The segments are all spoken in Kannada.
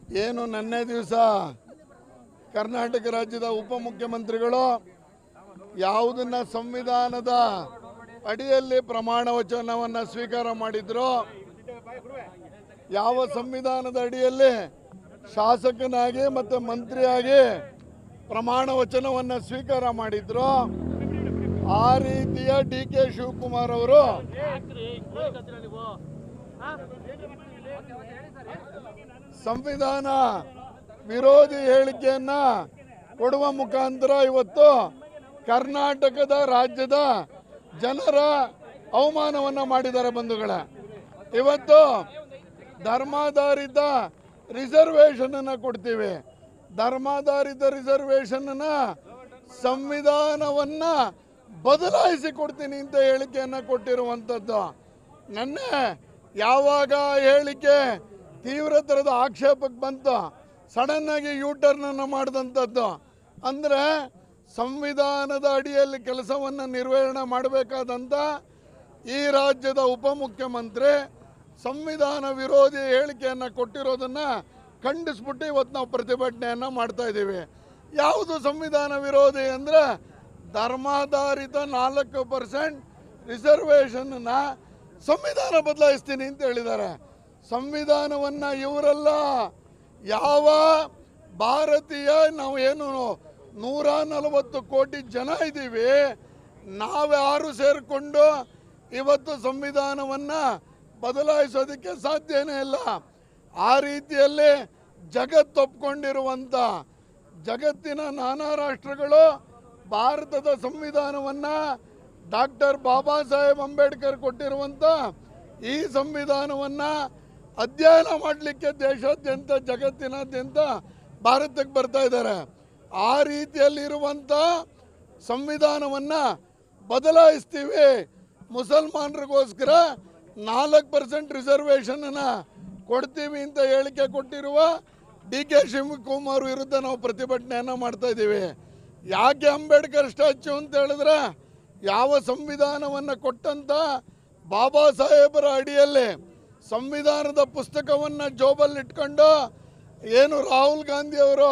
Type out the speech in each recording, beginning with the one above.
ಏನು ನಿನ್ನೆ ದಿವಸ ಕರ್ನಾಟಕ ರಾಜ್ಯದ ಉಪಮುಖ್ಯಮಂತ್ರಿಗಳು ಯಾವುದನ್ನ ಸಂವಿಧಾನದ ಅಡಿಯಲ್ಲಿ ಪ್ರಮಾಣ ವಚನವನ್ನು ಸ್ವೀಕಾರ ಮಾಡಿದ್ರು, ಯಾವ ಸಂವಿಧಾನದ ಅಡಿಯಲ್ಲಿ ಶಾಸಕನಾಗಿ ಮತ್ತು ಮಂತ್ರಿಯಾಗಿ ಪ್ರಮಾಣ ವಚನವನ್ನು ಸ್ವೀಕಾರ ಮಾಡಿದ್ರು, ಆ ರೀತಿಯ DK ಶಿವಕುಮಾರ್ ಅವರು ಸಂವಿಧಾನ ವಿರೋಧಿ ಹೇಳಿಕೆಯನ್ನ ಕೊಡುವ ಮುಖಾಂತರ ಇವತ್ತು ಕರ್ನಾಟಕದ ರಾಜ್ಯದ ಜನರ ಅವಮಾನವನ್ನು ಮಾಡಿದ್ದಾರೆ ಬಂಧುಗಳೇ. ಇವತ್ತು ಧರ್ಮಾಧಾರಿತ ರಿಸರ್ವೇಷನ್ ಅನ್ನು ಕೊಡ್ತೀವಿ, ಧರ್ಮಾಧಾರಿತ ರಿಸರ್ವೇಷನ್ ಅನ್ನ ಸಂವಿಧಾನವನ್ನ ಬದಲಾಯಿಸಿ ಕೊಡ್ತೀನಿ ಅಂತ ಹೇಳಿಕೆಯನ್ನು ಕೊಟ್ಟಿರುವಂಥದ್ದು. ನೆನ್ನೆ ಯಾವಾಗ ಹೇಳಿಕೆ ತೀವ್ರತರದ ಆಕ್ಷೇಪಕ್ಕೆ ಬಂತು, ಸಡನ್ ಆಗಿ ಯೂಟರ್ನ್ ಅನ್ನು ಮಾಡಿದಂಥದ್ದು. ಅಂದರೆ ಸಂವಿಧಾನದ ಅಡಿಯಲ್ಲಿ ಕೆಲಸವನ್ನು ನಿರ್ವಹಣೆ ಮಾಡಬೇಕಾದಂಥ ಈ ರಾಜ್ಯದ ಉಪಮುಖ್ಯಮಂತ್ರಿ ಸಂವಿಧಾನ ವಿರೋಧಿ ಹೇಳಿಕೆಯನ್ನು ಕೊಟ್ಟಿರೋದನ್ನು ಖಂಡಿಸ್ಬಿಟ್ಟು ಇವತ್ತು ನಾವು ಪ್ರತಿಭಟನೆಯನ್ನು ಮಾಡ್ತಾ ಇದ್ದೀವಿ. ಯಾವುದು ಸಂವಿಧಾನ ವಿರೋಧಿ ಅಂದರೆ ಧರ್ಮಾಧಾರಿತ 4% ರಿಸರ್ವೇಷನ್ನ ಸಂವಿಧಾನ ಬದಲಾಯಿಸ್ತೀನಿ ಅಂತ ಹೇಳಿದ್ದಾರೆ. ಸಂವಿಧಾನವನ್ನು ಇವರೆಲ್ಲ ಯಾವ ಭಾರತೀಯ ನಾವು ಏನು 140 ಕೋಟಿ ಜನ ಇದ್ದೀವಿ, ನಾವ್ಯಾರು ಸೇರಿಕೊಂಡು ಇವತ್ತು ಸಂವಿಧಾನವನ್ನು ಬದಲಾಯಿಸೋದಕ್ಕೆ ಸಾಧ್ಯನೇ ಇಲ್ಲ. ಆ ರೀತಿಯಲ್ಲಿ ಜಗತ್ತೊಪ್ಕೊಂಡಿರುವಂಥ ಜಗತ್ತಿನ ನಾನಾ ರಾಷ್ಟ್ರಗಳು ಭಾರತದ ಸಂವಿಧಾನವನ್ನು ಡಾಕ್ಟರ್ ಬಾಬಾ ಸಾಹೇಬ್ ಅಂಬೇಡ್ಕರ್ ಕೊಟ್ಟಿರುವಂಥ ಈ ಸಂವಿಧಾನವನ್ನು ಅಧ್ಯಯನ ಮಾಡಲಿಕ್ಕೆ ದೇಶಾದ್ಯಂತ ಜಗತ್ತಿನಾದ್ಯಂತ ಭಾರತಕ್ಕೆ ಬರ್ತಾ ಇದ್ದಾರೆ. ಆ ರೀತಿಯಲ್ಲಿರುವಂಥ ಸಂವಿಧಾನವನ್ನು ಬದಲಾಯಿಸ್ತೀವಿ, ಮುಸಲ್ಮಾನರಿಗೋಸ್ಕರ 4% ರಿಸರ್ವೇಷನನ್ನು ಕೊಡ್ತೀವಿ ಅಂತ ಹೇಳಿಕೆ ಕೊಟ್ಟಿರುವ DK ಶಿವಕುಮಾರ್ ವಿರುದ್ಧ ನಾವು ಪ್ರತಿಭಟನೆಯನ್ನು ಮಾಡ್ತಾ ಇದ್ದೀವಿ. ಯಾಕೆ ಅಂಬೇಡ್ಕರ್ ಸ್ಟ್ಯಾಚ್ಯೂ ಅಂತ ಹೇಳಿದ್ರೆ ಯಾವ ಸಂವಿಧಾನವನ್ನು ಕೊಟ್ಟಂತ ಬಾಬಾ ಸಾಹೇಬರ ಅಡಿಯಲ್ಲಿ ಸಂವಿಧಾನದ ಪುಸ್ತಕವನ್ನು ಜೋಬಲ್ಲಿ ಇಟ್ಕೊಂಡು ಏನು ರಾಹುಲ್ ಗಾಂಧಿ ಅವರು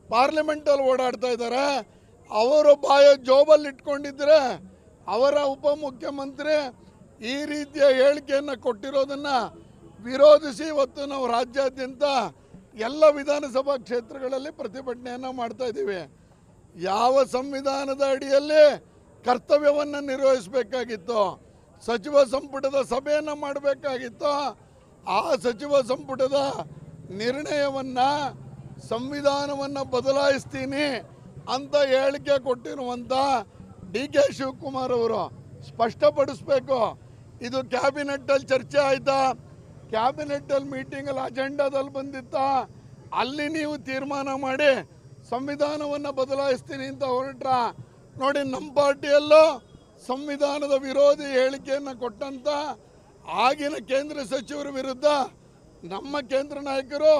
ಪಾರ್ಲಿಮೆಂಟಲ್ಲಿ ಓಡಾಡ್ತಾ ಇದ್ದಾರೆ, ಅವರು ಜೋಬಲ್ಲಿ ಇಟ್ಕೊಂಡಿದ್ರೆ ಅವರ ಉಪಮುಖ್ಯಮಂತ್ರಿ ಈ ರೀತಿಯ ಹೇಳಿಕೆಯನ್ನು ಕೊಟ್ಟಿರೋದನ್ನು ವಿರೋಧಿಸಿ ಇವತ್ತು ನಾವು ರಾಜ್ಯಾದ್ಯಂತ ಎಲ್ಲ ವಿಧಾನಸಭಾ ಕ್ಷೇತ್ರಗಳಲ್ಲಿ ಪ್ರತಿಭಟನೆಯನ್ನು ಮಾಡ್ತಾ ಇದ್ದೀವಿ. ಯಾವ ಸಂವಿಧಾನದ ಅಡಿಯಲ್ಲಿ ಕರ್ತವ್ಯವನ್ನು ನಿರ್ವಹಿಸಬೇಕಾಗಿತ್ತು, ಸಚಿವ ಸಂಪುಟದ ಸಭೆಯನ್ನು ಮಾಡಬೇಕಾಗಿತ್ತು, ಆ ಸಚಿವ ಸಂಪುಟದ ನಿರ್ಣಯವನ್ನು ಸಂವಿಧಾನವನ್ನು ಬದಲಾಯಿಸ್ತೀನಿ ಅಂತ ಹೇಳಿಕೆ ಕೊಟ್ಟಿರುವಂಥ DK ಶಿವಕುಮಾರ್ ಅವರು ಸ್ಪಷ್ಟಪಡಿಸ್ಬೇಕು. ಇದು ಕ್ಯಾಬಿನೆಟ್ಟಲ್ಲಿ ಚರ್ಚೆ ಆಯಿತಾ, ಕ್ಯಾಬಿನೆಟ್ಟಲ್ಲಿ ಮೀಟಿಂಗಲ್ಲಿ ಅಜೆಂಡಾದಲ್ಲಿ ಬಂದಿತ್ತಾ, ಅಲ್ಲಿ ನೀವು ತೀರ್ಮಾನ ಮಾಡಿ ಸಂವಿಧಾನವನ್ನು ಬದಲಾಯಿಸ್ತೀನಿ ಅಂತ ಹೊರಟ್ರ? ನೋಡಿ, ನಮ್ಮ ಪಾರ್ಟಿಯಲ್ಲೂ ಸಂವಿಧಾನದ ವಿರೋಧಿ ಹೇಳಿಕೆಯನ್ನು ಕೊಟ್ಟಂಥ ಆಗಿನ ಕೇಂದ್ರ ಸಚಿವರ ವಿರುದ್ಧ ನಮ್ಮ ಕೇಂದ್ರ ನಾಯಕರು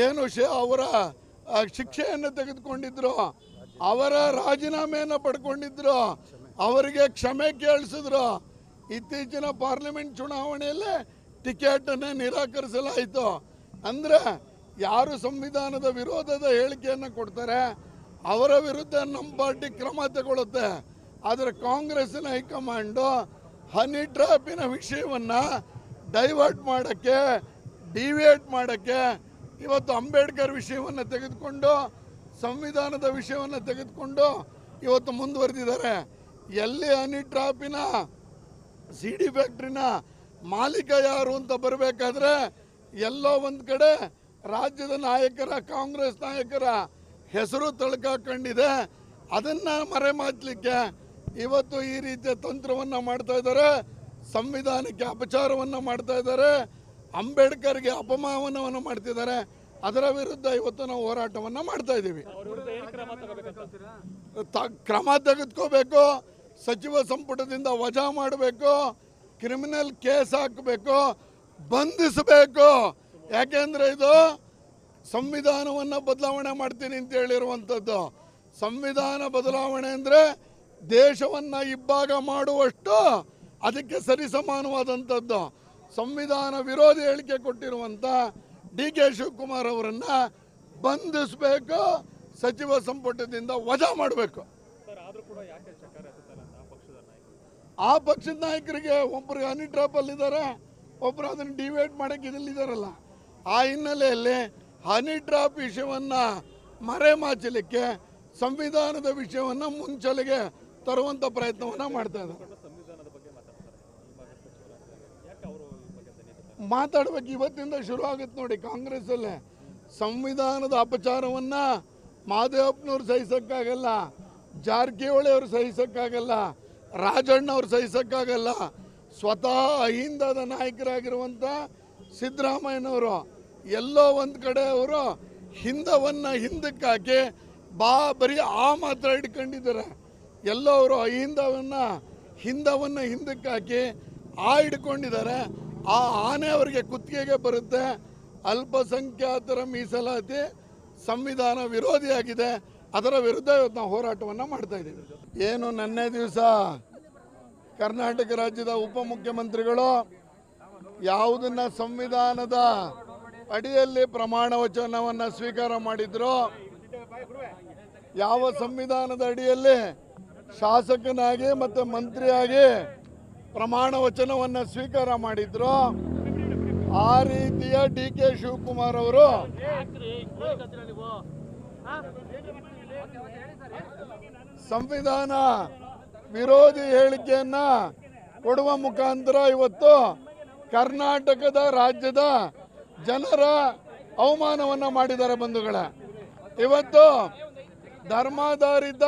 ಏನು ಅವರ ಶಿಕ್ಷೆಯನ್ನು ತೆಗೆದುಕೊಂಡಿದ್ರು, ಅವರ ರಾಜೀನಾಮೆಯನ್ನು ಪಡ್ಕೊಂಡಿದ್ರು, ಅವರಿಗೆ ಕ್ಷಮೆ ಕೇಳಿಸಿದ್ರು. ಇತ್ತೀಚಿನ ಪಾರ್ಲಿಮೆಂಟ್ ಚುನಾವಣೆಯಲ್ಲಿ ಟಿಕೆಟನ್ನು ನಿರಾಕರಿಸಲಾಯಿತು. ಅಂದರೆ ಯಾರು ಸಂವಿಧಾನದ ವಿರೋಧದ ಹೇಳಿಕೆಯನ್ನು ಕೊಡ್ತಾರೆ ಅವರ ವಿರುದ್ಧ ನಮ್ಮ ಪಾರ್ಟಿ ಕ್ರಮ ತಗೊಳ್ಳುತ್ತೆ. ಆದರೆ ಕಾಂಗ್ರೆಸ್ಸಿನ ಹೈಕಮಾಂಡು ಹನಿ ಟ್ರ್ಯಾಪಿನ ವಿಷಯವನ್ನು ಡೈವರ್ಟ್ ಮಾಡೋಕ್ಕೆ, ಡಿವಿಯೇಟ್ ಮಾಡೋಕ್ಕೆ ಇವತ್ತು ಅಂಬೇಡ್ಕರ್ ವಿಷಯವನ್ನು ತೆಗೆದುಕೊಂಡು, ಸಂವಿಧಾನದ ವಿಷಯವನ್ನು ತೆಗೆದುಕೊಂಡು ಇವತ್ತು ಮುಂದುವರೆದಿದ್ದಾರೆ. ಎಲ್ಲಿ ಹನಿ ಟ್ರ್ಯಾಪಿನ CD ಫ್ಯಾಕ್ಟ್ರಿನ ಮಾಲೀಕ ಯಾರು ಅಂತ ಬರಬೇಕಾದ್ರೆ ಎಲ್ಲೋ ಒಂದು ಕಡೆ ರಾಜ್ಯದ ನಾಯಕರ, ಕಾಂಗ್ರೆಸ್ ನಾಯಕರ ಹೆಸರು ತಳ್ಕಾಕೊಂಡಿದೆ. ಅದನ್ನು ಮರೆಮಾಚಲಿಕ್ಕೆ ಇವತ್ತು ಈ ರೀತಿಯ ತಂತ್ರವನ್ನು ಮಾಡ್ತಾ ಇದ್ದಾರೆ, ಸಂವಿಧಾನಕ್ಕೆ ಅಪಚಾರವನ್ನು ಮಾಡ್ತಾ ಇದ್ದಾರೆ, ಅಂಬೇಡ್ಕರ್ಗೆ ಅಪಮಾನವನ್ನು ಮಾಡ್ತಿದ್ದಾರೆ. ಅದರ ವಿರುದ್ಧ ಇವತ್ತು ನಾವು ಹೋರಾಟವನ್ನು ಮಾಡ್ತಾ ಇದ್ದೀವಿ. ಕ್ರಮ ತೆಗೆದುಕೋಬೇಕು, ಸಚಿವ ಸಂಪುಟದಿಂದ ವಜಾ ಮಾಡಬೇಕು, ಕ್ರಿಮಿನಲ್ ಕೇಸ್ ಹಾಕಬೇಕು, ಬಂಧಿಸಬೇಕು. ಯಾಕೆಂದರೆ ಇದು ಸಂವಿಧಾನವನ್ನು ಬದಲಾವಣೆ ಮಾಡ್ತೀನಿ ಅಂತ ಹೇಳಿರುವಂಥದ್ದು. ಸಂವಿಧಾನ ಬದಲಾವಣೆ ಅಂದರೆ ದೇಶವನ್ನು ಇಬ್ಬಾಗ ಮಾಡುವಷ್ಟು ಅದಕ್ಕೆ ಸರಿಸಮಾನವಾದಂಥದ್ದು. ಸಂವಿಧಾನ ವಿರೋಧಿ ಹೇಳಿಕೆ ಕೊಟ್ಟಿರುವಂಥ DK ಶಿವಕುಮಾರ್ ಅವರನ್ನ ಬಂಧಿಸಬೇಕು, ಸಚಿವ ಸಂಪುಟದಿಂದ ವಜಾ ಮಾಡಬೇಕು. ಆ ಪಕ್ಷದ ನಾಯಕರಿಗೆ ಒಬ್ಬರು ಹನಿ ಟ್ರಾಪ್ ಅಲ್ಲಿದ್ದಾರೆ, ಒಬ್ಬರು ಅದನ್ನು ಡಿವೈಡ್ ಮಾಡಕ್ಕೆ ಇದರಲ್ಲ. ಆ ಹಿನ್ನೆಲೆಯಲ್ಲಿ ಹನಿ ಟ್ರಾಪ್ ವಿಷಯವನ್ನು ಮರೆಮಾಚಲಿಕ್ಕೆ ಸಂವಿಧಾನದ ವಿಷಯವನ್ನು ಮುಂಚಲೆಗೆ ತರುವಂಥ ಪ್ರಯತ್ನವನ್ನು ಮಾಡ್ತಾ ಇದ್ದಾರೆ. ಮಾತಾಡ್ಬೇಕು, ಇವತ್ತಿಂದ ಶುರು ಆಗುತ್ತೆ ನೋಡಿ. ಕಾಂಗ್ರೆಸ್ಸಲ್ಲೇ ಸಂವಿಧಾನದ ಅಪಚಾರವನ್ನು ಮಾದೇವಪ್ಪನವ್ರು ಸಹಿಸೋಕ್ಕಾಗಲ್ಲ, ಜಾರಕಿಹೊಳಿ ಅವರು ಸಹಿಸೋಕ್ಕಾಗಲ್ಲ, ರಾಜಣ್ಣ ಅವ್ರು ಸಹಿಸೋಕ್ಕಾಗಲ್ಲ. ಸ್ವತಃ ಅಹಿಂದದ ನಾಯಕರಾಗಿರುವಂಥ ಸಿದ್ದರಾಮಯ್ಯನವರು ಎಲ್ಲೋ ಒಂದು ಕಡೆ ಅವರು ಹಿಂದವನ್ನು ಹಿಂದಕ್ಕೆ ಹಾಕಿ ಬರೀ ಆ ಮಾತ್ರ ಹಿಡ್ಕೊಂಡಿದ್ದಾರೆ. ಎಲ್ಲೋ ಅವರು ಹಿಂದವನ್ನು ಹಿಂದಕ್ಕೆ ಹಾಕಿ ಹಿಡ್ಕೊಂಡಿದ್ದಾರೆ. ಆ ಆನೆ ಅವರಿಗೆ ಕುತ್ತಿಗೆಗೆ ಬರುತ್ತೆ. ಅಲ್ಪಸಂಖ್ಯಾತರ ಮೀಸಲಾತಿ ಸಂವಿಧಾನ ವಿರೋಧಿಯಾಗಿದೆ. ಅದರ ವಿರುದ್ಧ ಇವತ್ತು ನಾವು ಹೋರಾಟವನ್ನು ಮಾಡ್ತಾ ಇದ್ದೀವಿ. ಏನು ನಿನ್ನೆ ದಿವಸ ಕರ್ನಾಟಕ ರಾಜ್ಯದ ಉಪಮುಖ್ಯಮಂತ್ರಿಗಳು ಯಾವುದನ್ನ ಸಂವಿಧಾನದ ಅಡಿಯಲ್ಲಿ ಪ್ರಮಾಣ ವಚನವನ್ನು ಸ್ವೀಕಾರ ಮಾಡಿದ್ರು, ಯಾವ ಸಂವಿಧಾನದ ಅಡಿಯಲ್ಲಿ ಶಾಸಕನಾಗಿ ಮತ್ತು ಮಂತ್ರಿಯಾಗಿ ಪ್ರಮಾಣ ವಚನವನ್ನು ಸ್ವೀಕಾರ ಮಾಡಿದ್ರು, ಆ ರೀತಿಯ DK ಶಿವಕುಮಾರ್ ಅವರು ಸಂವಿಧಾನ ವಿರೋಧಿ ಹೇಳಿಕೆಯನ್ನ ಕೊಡುವ ಮುಖಾಂತರ ಇವತ್ತು ಕರ್ನಾಟಕದ ರಾಜ್ಯದ ಜನರ ಅವಮಾನವನ್ನು ಮಾಡಿದ್ದಾರೆ. ಬಂಧುಗಳೇ, ಇವತ್ತು ಧರ್ಮಾಧಾರಿತ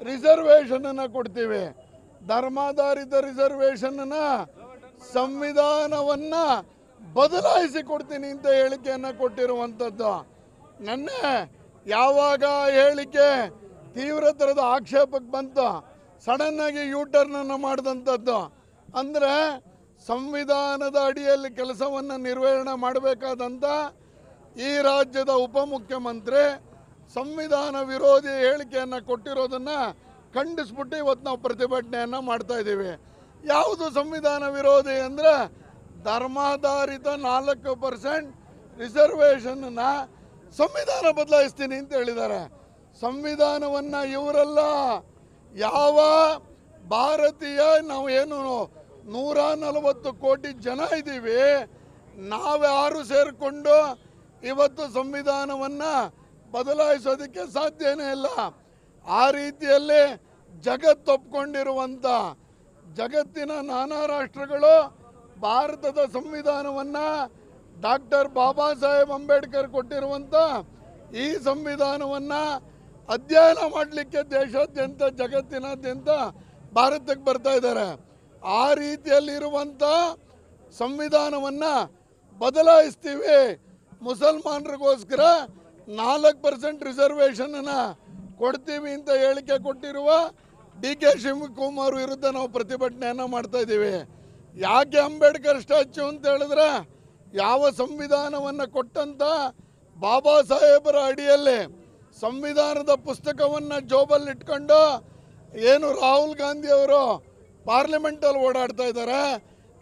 ರಿಸರ್ವೇಷನ್ ಅನ್ನು ಕೊಡ್ತೀವಿ, ಧರ್ಮಾಧಾರಿತ ರಿಸರ್ವೇಷನ್ ಸಂವಿಧಾನವನ್ನ ಬದಲಾಯಿಸಿ ಕೊಡ್ತೀನಿ ಅಂತ ಹೇಳಿಕೆಯನ್ನು ಕೊಟ್ಟಿರುವಂಥದ್ದು. ನೆನ್ನೆ ಯಾವಾಗ ಹೇಳಿಕೆ ತೀವ್ರತರದ ಆಕ್ಷೇಪಕ್ಕೆ ಬಂತು, ಸಡನ್ ಆಗಿ ಯೂಟರ್ನ್ ಅನ್ನು ಮಾಡಿದಂಥದ್ದು. ಅಂದರೆ ಸಂವಿಧಾನದ ಅಡಿಯಲ್ಲಿ ಕೆಲಸವನ್ನು ನಿರ್ವಹಣೆ ಮಾಡಬೇಕಾದಂಥ ಈ ರಾಜ್ಯದ ಉಪಮುಖ್ಯಮಂತ್ರಿ ಸಂವಿಧಾನ ವಿರೋಧಿ ಹೇಳಿಕೆಯನ್ನು ಕೊಟ್ಟಿರೋದನ್ನು ಖಂಡಿಸ್ಬಿಟ್ಟು ಇವತ್ತು ನಾವು ಪ್ರತಿಭಟನೆಯನ್ನು ಮಾಡ್ತಾ ಇದ್ದೀವಿ. ಯಾವುದು ಸಂವಿಧಾನ ವಿರೋಧಿ ಅಂದರೆ ಧರ್ಮಾಧಾರಿತ 4% ರಿಸರ್ವೇಷನ್ನ ಸಂವಿಧಾನ ಬದಲಾಯಿಸ್ತೀನಿ ಅಂತ ಹೇಳಿದ್ದಾರೆ. ಸಂವಿಧಾನವನ್ನು ಇವರೆಲ್ಲ ಯಾವ ಭಾರತೀಯ ನಾವು ಏನು 140 ಕೋಟಿ ಜನ ಇದ್ದೀವಿ, ನಾವ್ಯಾರು ಸೇರಿಕೊಂಡು ಇವತ್ತು ಸಂವಿಧಾನವನ್ನು ಬದಲಾಯಿಸೋದಕ್ಕೆ ಸಾಧ್ಯನೇ ಇಲ್ಲ. ಆ ರೀತಿಯಲ್ಲಿ ಜಗತ್ತೊಪ್ಕೊಂಡಿರುವಂಥ ಜಗತ್ತಿನ ನಾನಾ ರಾಷ್ಟ್ರಗಳು ಭಾರತದ ಸಂವಿಧಾನವನ್ನು ಡಾಕ್ಟರ್ ಬಾಬಾ ಸಾಹೇಬ್ ಅಂಬೇಡ್ಕರ್ ಕೊಟ್ಟಿರುವಂಥ ಈ ಸಂವಿಧಾನವನ್ನು ಅಧ್ಯಯನ ಮಾಡಲಿಕ್ಕೆ ದೇಶಾದ್ಯಂತ ಜಗತ್ತಿನಾದ್ಯಂತ ಭಾರತಕ್ಕೆ ಬರ್ತಾ ಇದ್ದಾರೆ. ಆ ರೀತಿಯಲ್ಲಿರುವಂಥ ಸಂವಿಧಾನವನ್ನು ಬದಲಾಯಿಸ್ತೀವಿ, ಮುಸಲ್ಮಾನರಿಗೋಸ್ಕರ 4% ರಿಸರ್ವೇಷನ್ನ ಕೊಡ್ತೀವಿ ಅಂತ ಹೇಳಿಕೆ ಕೊಟ್ಟಿರುವ DK ಶಿವಕುಮಾರ್ ವಿರುದ್ಧ ನಾವು ಪ್ರತಿಭಟನೆಯನ್ನು ಮಾಡ್ತಾ ಇದ್ದೀವಿ. ಯಾಕೆ ಅಂಬೇಡ್ಕರ್ ಸ್ಟ್ಯಾಚ್ಯೂ ಅಂತ ಹೇಳಿದ್ರೆ ಯಾವ ಸಂವಿಧಾನವನ್ನು ಕೊಟ್ಟಂತ ಬಾಬಾ ಸಾಹೇಬರ ಅಡಿಯಲ್ಲಿ ಸಂವಿಧಾನದ ಪುಸ್ತಕವನ್ನು ಜೋಬಲ್ಲಿ ಇಟ್ಕೊಂಡು ಏನು ರಾಹುಲ್ ಗಾಂಧಿ ಅವರು ಪಾರ್ಲಿಮೆಂಟಲ್ಲಿ ಓಡಾಡ್ತಾ ಇದ್ದಾರೆ,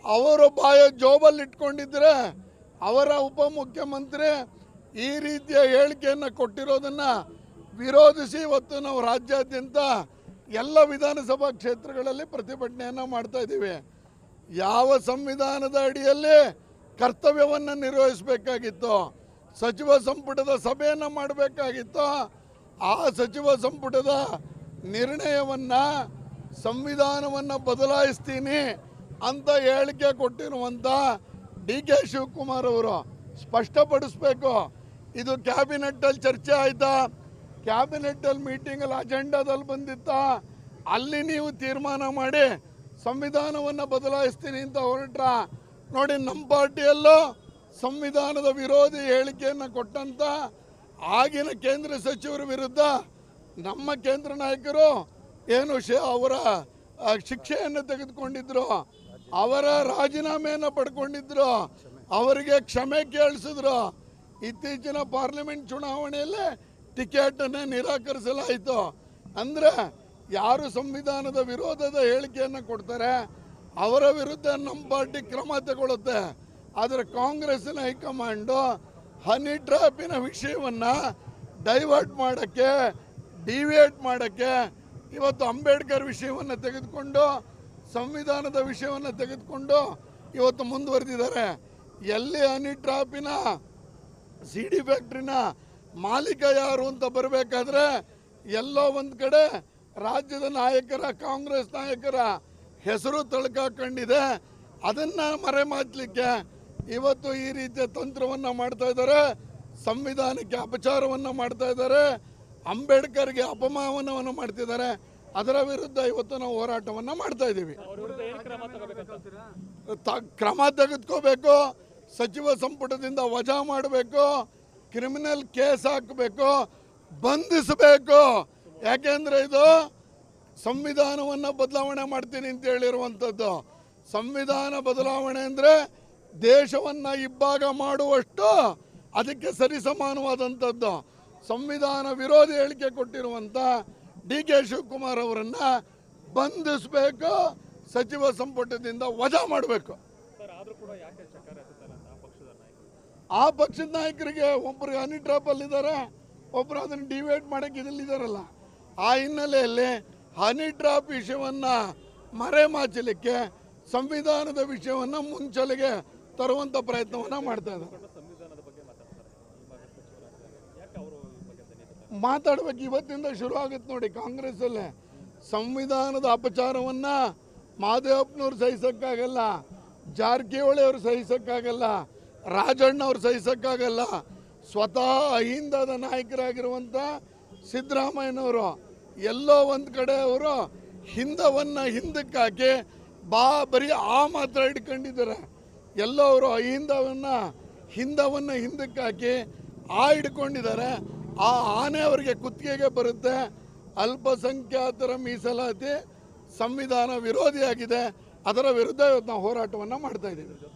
ಅವರು ಜೋಬಲ್ಲಿ ಇಟ್ಕೊಂಡಿದ್ರೆ ಅವರ ಉಪಮುಖ್ಯಮಂತ್ರಿ ಈ ರೀತಿಯ ಹೇಳಿಕೆಯನ್ನು ಕೊಟ್ಟಿರೋದನ್ನು ವಿರೋಧಿಸಿ ಇವತ್ತು ನಾವು ರಾಜ್ಯಾದ್ಯಂತ ಎಲ್ಲ ವಿಧಾನಸಭಾ ಕ್ಷೇತ್ರಗಳಲ್ಲಿ ಪ್ರತಿಭಟನೆಯನ್ನು ಮಾಡ್ತಾ ಇದ್ದೀವಿ. ಯಾವ ಸಂವಿಧಾನದ ಅಡಿಯಲ್ಲಿ ಕರ್ತವ್ಯವನ್ನು ನಿರ್ವಹಿಸಬೇಕಾಗಿತ್ತು, ಸಚಿವ ಸಂಪುಟದ ಸಭೆಯನ್ನು ಮಾಡಬೇಕಾಗಿತ್ತು, ಆ ಸಚಿವ ಸಂಪುಟದ ನಿರ್ಣಯವನ್ನು ಸಂವಿಧಾನವನ್ನು ಬದಲಾಯಿಸ್ತೀನಿ ಅಂತ ಹೇಳಿಕೆ ಕೊಟ್ಟಿರುವಂಥ DK ಶಿವಕುಮಾರ್ ಅವರು ಸ್ಪಷ್ಟಪಡಿಸಬೇಕು. ಇದು ಕ್ಯಾಬಿನೆಟ್ಟಲ್ಲಿ ಚರ್ಚೆ ಆಯಿತಾ, ಕ್ಯಾಬಿನೆಟ್ಟಲ್ಲಿ ಮೀಟಿಂಗಲ್ಲಿ ಅಜೆಂಡಾದಲ್ಲಿ ಬಂದಿತ್ತಾ, ಅಲ್ಲಿ ನೀವು ತೀರ್ಮಾನ ಮಾಡಿ ಸಂವಿಧಾನವನ್ನು ಬದಲಾಯಿಸ್ತೀನಿ ಅಂತ ಹೊರಟ್ರ? ನೋಡಿ, ನಮ್ಮ ಪಾರ್ಟಿಯಲ್ಲೂ ಸಂವಿಧಾನದ ವಿರೋಧಿ ಹೇಳಿಕೆಯನ್ನು ಕೊಟ್ಟಂತ ಆಗಿನ ಕೇಂದ್ರ ಸಚಿವರ ವಿರುದ್ಧ ನಮ್ಮ ಕೇಂದ್ರ ನಾಯಕರು ಏನು ಅವರ ಶಿಕ್ಷೆಯನ್ನು ತೆಗೆದುಕೊಂಡಿದ್ರು, ಅವರ ರಾಜೀನಾಮೆಯನ್ನು ಪಡ್ಕೊಂಡಿದ್ರು, ಅವರಿಗೆ ಕ್ಷಮೆ ಕೇಳಿಸಿದ್ರು. ಇತ್ತೀಚಿನ ಪಾರ್ಲಿಮೆಂಟ್ ಚುನಾವಣೆಯಲ್ಲಿ ಟಿಕೆಟನ್ನು ನಿರಾಕರಿಸಲಾಯಿತು. ಅಂದರೆ ಯಾರು ಸಂವಿಧಾನದ ವಿರೋಧದ ಹೇಳಿಕೆಯನ್ನು ಕೊಡ್ತಾರೆ ಅವರ ವಿರುದ್ಧ ನಮ್ಮ ಪಾರ್ಟಿ ಕ್ರಮ ತಗೊಳ್ಳುತ್ತೆ. ಆದರೆ ಕಾಂಗ್ರೆಸ್ಸಿನ ಹೈಕಮಾಂಡು ಹನಿ ಟ್ರ್ಯಾಪಿನ ವಿಷಯವನ್ನು ಡೈವರ್ಟ್ ಮಾಡೋಕ್ಕೆ, ಡಿವಿಯೇಟ್ ಮಾಡೋಕ್ಕೆ ಇವತ್ತು ಅಂಬೇಡ್ಕರ್ ವಿಷಯವನ್ನು ತೆಗೆದುಕೊಂಡು, ಸಂವಿಧಾನದ ವಿಷಯವನ್ನು ತೆಗೆದುಕೊಂಡು ಇವತ್ತು ಮುಂದುವರೆದಿದ್ದಾರೆ. ಎಲ್ಲಿ ಹನಿ ಟ್ರ್ಯಾಪಿನ ಸಿ ಡಿ ಫ್ಯಾಕ್ಟ್ರಿನ ಮಾಲೀಕ ಯಾರು ಅಂತ ಬರಬೇಕಾದ್ರೆ ಎಲ್ಲೋ ಒಂದು ಕಡೆ ರಾಜ್ಯದ ನಾಯಕರ, ಕಾಂಗ್ರೆಸ್ ನಾಯಕರ ಹೆಸರು ತಳ್ಕಾಕೊಂಡಿದೆ. ಅದನ್ನು ಮರೆಮಾಚಲಿಕ್ಕೆ ಇವತ್ತು ಈ ರೀತಿಯ ತಂತ್ರವನ್ನು ಮಾಡ್ತಾ ಇದ್ದಾರೆ. ಸಂವಿಧಾನಕ್ಕೆ ಅಪಚಾರವನ್ನು ಮಾಡ್ತಾ ಇದ್ದಾರೆ, ಅಂಬೇಡ್ಕರ್ಗೆ ಅಪಮಾನವನ್ನು ಮಾಡ್ತಿದ್ದಾರೆ. ಅದರ ವಿರುದ್ಧ ಇವತ್ತು ನಾವು ಹೋರಾಟವನ್ನು ಮಾಡ್ತಾ ಇದ್ದೀವಿ. ಕ್ರಮ ತೆಗೆದುಕೋಬೇಕು, ಸಚಿವ ಸಂಪುಟದಿಂದ ವಜಾ ಮಾಡಬೇಕು, ಕ್ರಿಮಿನಲ್ ಕೇಸ್ ಹಾಕಬೇಕು, ಬಂಧಿಸಬೇಕು. ಯಾಕೆಂದರೆ ಇದು ಸಂವಿಧಾನವನ್ನು ಬದಲಾವಣೆ ಮಾಡ್ತೀನಿ ಅಂತ ಹೇಳಿರುವಂಥದ್ದು. ಸಂವಿಧಾನ ಬದಲಾವಣೆ ಅಂದರೆ ದೇಶವನ್ನು ಇಬ್ಬಾಗ ಮಾಡುವಷ್ಟು ಅದಕ್ಕೆ ಸರಿಸಮಾನವಾದಂಥದ್ದು. ಸಂವಿಧಾನ ವಿರೋಧಿ ಹೇಳಿಕೆ ಕೊಟ್ಟಿರುವಂಥ ಡಿ ಕೆ ಶಿವಕುಮಾರ್ ಅವರನ್ನು ಬಂಧಿಸಬೇಕು, ಸಚಿವ ಸಂಪುಟದಿಂದ ವಜಾ ಮಾಡಬೇಕು. ಆ ಪಕ್ಷದ ನಾಯಕರಿಗೆ ಒಬ್ಬರು ಹನಿ ಟ್ರ್ಯಾಪಲ್ಲಿದ್ದಾರೆ, ಒಬ್ಬರು ಅದನ್ನು ಡಿವೈಡ್ ಮಾಡೋಕ್ಕೆ ಇದರಲ್ಲ. ಆ ಹಿನ್ನೆಲೆಯಲ್ಲಿ ಹನಿ ಟ್ರ್ಯಾಪ್ ವಿಷಯವನ್ನು ಮರೆಮಾಚಲಿಕ್ಕೆ ಸಂವಿಧಾನದ ವಿಷಯವನ್ನು ಮುಂಚಲೆಗೆ ತರುವಂಥ ಪ್ರಯತ್ನವನ್ನು ಮಾಡ್ತಾ ಇದ್ದಾರೆ. ಮಾತಾಡ್ಬೇಕು, ಇವತ್ತಿಂದ ಶುರು ಆಗುತ್ತೆ ನೋಡಿ. ಕಾಂಗ್ರೆಸ್ಸಲ್ಲೇ ಸಂವಿಧಾನದ ಅಪಚಾರವನ್ನು ಮಾದೇವಪ್ಪನವ್ರು ಸಹಿಸೋಕ್ಕಾಗಲ್ಲ, ಜಾರಕಿಹೊಳಿ ಅವರು ಸಹಿಸೋಕ್ಕಾಗಲ್ಲ, ರಾಜಣ್ಣ ಅವರು ಸಹಿಸೋಕ್ಕಾಗಲ್ಲ. ಸ್ವತಃ ಅಹಿಂದದ ನಾಯಕರಾಗಿರುವಂಥ ಸಿದ್ದರಾಮಯ್ಯನವರು ಎಲ್ಲೋ ಒಂದು ಕಡೆ ಅವರು ಹಿಂದವನ್ನು ಹಿಂದಕ್ಕೆ ಹಾಕಿ ಬರೀ ಆ ಮಾತ್ರ ಹಿಡ್ಕೊಂಡಿದ್ದಾರೆ. ಎಲ್ಲೋ ಅವರು ಹಿಂದವನ್ನು ಹಿಂದಕ್ಕೆ ಹಾಕಿ ಹಿಡ್ಕೊಂಡಿದ್ದಾರೆ. ಆ ಆನೆ ಅವರಿಗೆ ಕುತ್ತಿಗೆಗೆ ಬರುತ್ತೆ. ಅಲ್ಪಸಂಖ್ಯಾತರ ಮೀಸಲಾತಿ ಸಂವಿಧಾನ ವಿರೋಧಿಯಾಗಿದೆ. ಅದರ ವಿರುದ್ಧ ಇವತ್ತು ನಾವು ಹೋರಾಟವನ್ನು ಮಾಡ್ತಾ ಇದ್ದೀವಿ.